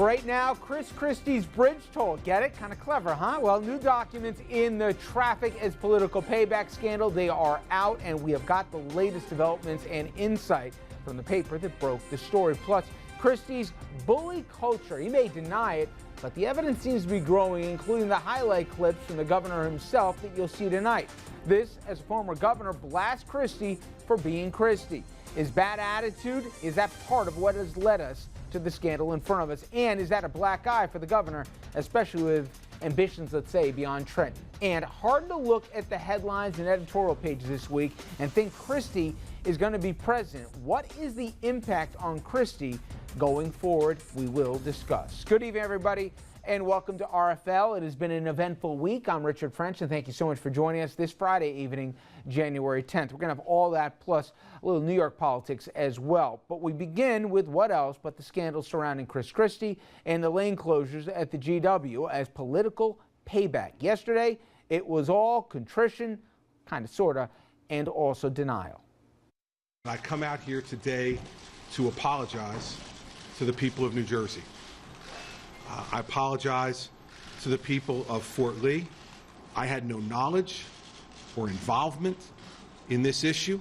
Right now, Christie's bridge toll. Get it? Kind of clever, huh? Well, new documents in the traffic as political payback scandal. They are out, and we have got the latest developments and insight from the paper that broke the story. Plus, Christie's bully culture. He may deny it, but the evidence seems to be growing, including the highlight clips from the governor himself that you'll see tonight. This, as a former governor, blasts Christie for being Christie. His bad attitude, is that part of what has led us to the scandal in front of us? And is that a black eye for the governor, especially with ambitions, let's say, beyond Trenton? And hard to look at the headlines and editorial pages this week and think Christie is going to be president. What is the impact on Christie going forward? We will discuss. Good evening, everybody, and welcome to RFL. It has been an eventful week. I'm Richard French, and thank you so much for joining us this Friday evening, January 10th. We're going to have all that plus a little New York politics as well. But we begin with what else but the scandal surrounding Christie and the lane closures at the GW as political payback. Yesterday, it was all contrition, kind of, sort of, and also denial. I come out here today to apologize to the people of New Jersey. I apologize to the people of Fort Lee. I had no knowledge or involvement in this issue.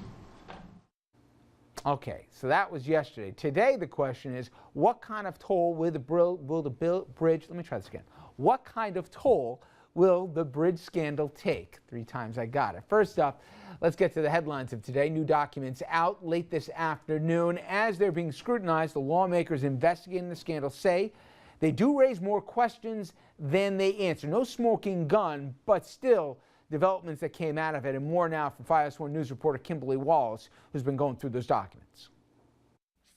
Okay, so that was yesterday. Today, the question is, what kind of toll will the bridge, let me try this again. What kind of toll will the bridge scandal take? 3 times I got it. First up, let's get to the headlines of today. New documents out late this afternoon. As they're being scrutinized, the lawmakers investigating the scandal say they do raise more questions than they answer. No smoking gun, but still developments that came out of it, and more now from 5S1 News reporter Kimberly Wallace, who's been going through those documents.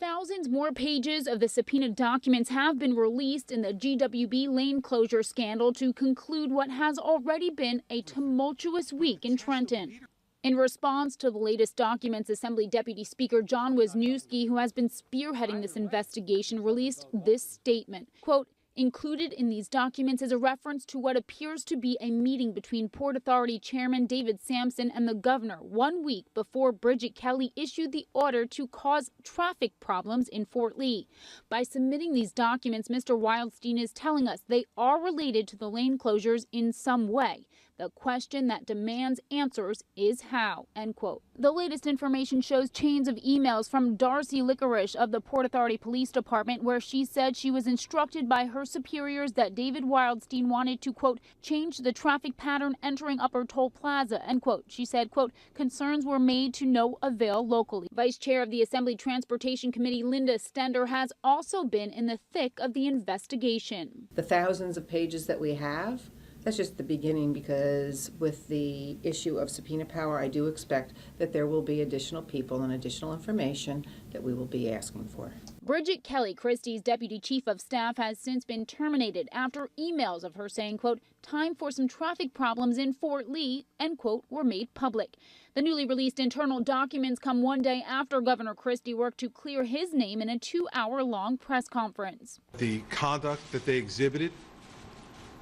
Thousands more pages of the subpoenaed documents have been released in the GWB lane closure scandal to conclude what has already been a tumultuous week in Trenton. In response to the latest documents, Assembly Deputy Speaker John Wisniewski, who has been spearheading this investigation, released this statement. Quote, included in these documents is a reference to what appears to be a meeting between Port Authority Chairman David Sampson and the governor 1 week before Bridget Kelly issued the order to cause traffic problems in Fort Lee. By submitting these documents, Mr. Wildstein is telling us they are related to the lane closures in some way. The question that demands answers is how, end quote. The latest information shows chains of emails from Darcy Licorice of the Port Authority Police Department where she said she was instructed by her superiors that David Wildstein wanted to, quote, change the traffic pattern entering Upper Toll Plaza, end quote. She said, quote, concerns were made to no avail locally. Vice Chair of the Assembly Transportation Committee, Linda Stender, has also been in the thick of the investigation. The thousands of pages that we have, that's just the beginning, because with the issue of subpoena power, I do expect that there will be additional people and additional information that we will be asking for. Bridget Kelly, Christie's deputy chief of staff, has since been terminated after emails of her saying, quote, time for some traffic problems in Fort Lee, end quote, were made public. The newly released internal documents come one day after Governor Christie worked to clear his name in a 2-hour-long press conference. The conduct that they exhibited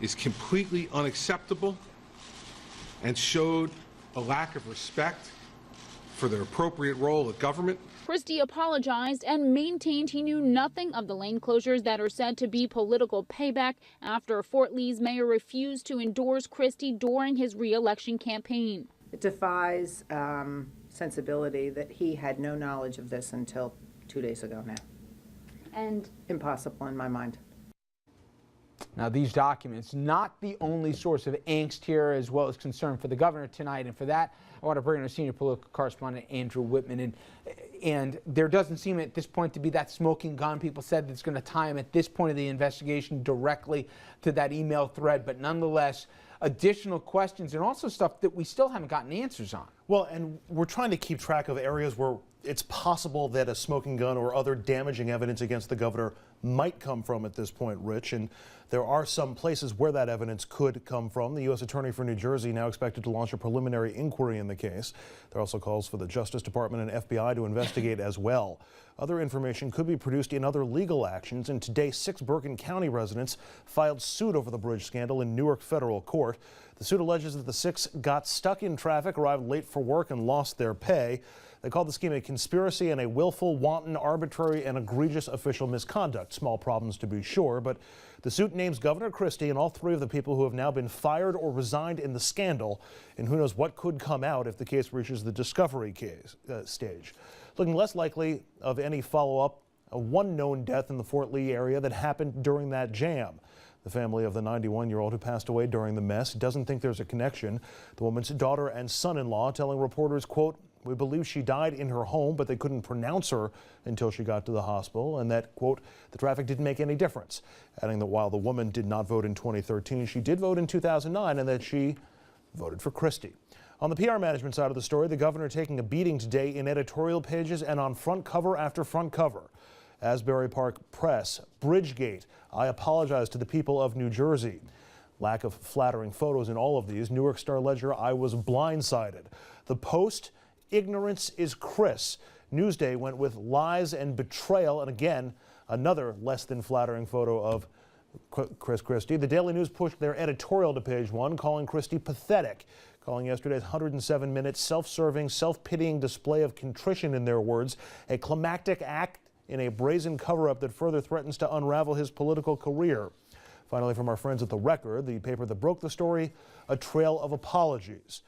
is completely unacceptable and showed a lack of respect for their appropriate role of government. Christie apologized and maintained he knew nothing of the lane closures that are said to be political payback after Fort Lee's mayor refused to endorse Christie during his re-election campaign. It defies sensibility that he had no knowledge of this until 2 days ago now. And impossible in my mind. Now, these documents, not the only source of angst here, as well as concern for the governor tonight. And for that, I want to bring in our senior political correspondent, Andrew Whitman. And there doesn't seem at this point to be that smoking gun. People said that's going to tie him at this point of the investigation directly to that email thread. But nonetheless, additional questions and also stuff that we still haven't gotten answers on. Well, and we're trying to keep track of areas where it's possible that a smoking gun or other damaging evidence against the governor might come from at this point, Rich. And There are some places where that evidence could come from. The U.S. Attorney for New Jersey now expected to launch a preliminary inquiry in the case. There are also calls for the Justice Department and FBI to investigate as well. Other information could be produced in other legal actions, and today 6 Bergen County residents filed suit over the bridge scandal in Newark federal court. The suit alleges that the 6 got stuck in traffic, arrived late for work, and lost their pay. They called the scheme a conspiracy and a willful, wanton, arbitrary, and egregious official misconduct. Small problems to be sure, but the suit names Governor Christie and all 3 of the people who have now been fired or resigned in the scandal, and who knows what could come out if the case reaches the discovery stage. Looking less likely of any follow-up, one known death in the Fort Lee area that happened during that jam. The family of the 91-year-old who passed away during the mess doesn't think there's a connection. The woman's daughter and son-in-law telling reporters, quote, "We believe she died in her home, but they couldn't pronounce her until she got to the hospital," and that, quote, "the traffic didn't make any difference," adding that while the woman did not vote in 2013, she did vote in 2009 and that she voted for Christie. On the PR management side of the story, the governor taking a beating today in editorial pages and on front cover after front cover. Asbury Park Press, Bridgegate, I apologize to the people of New Jersey. Lack of flattering photos in all of these. Newark Star-Ledger, I was blindsided. The Post, ignorance is Chris. Newsday went with lies and betrayal, and again, another less than flattering photo of Chris Christie. The Daily News pushed their editorial to page 1, calling Christie pathetic, calling yesterday's 107-minute self-serving, self-pitying display of contrition, in their words, a climactic act in a brazen cover-up that further threatens to unravel his political career. Finally, from our friends at The Record, the paper that broke the story, a trail of apologies.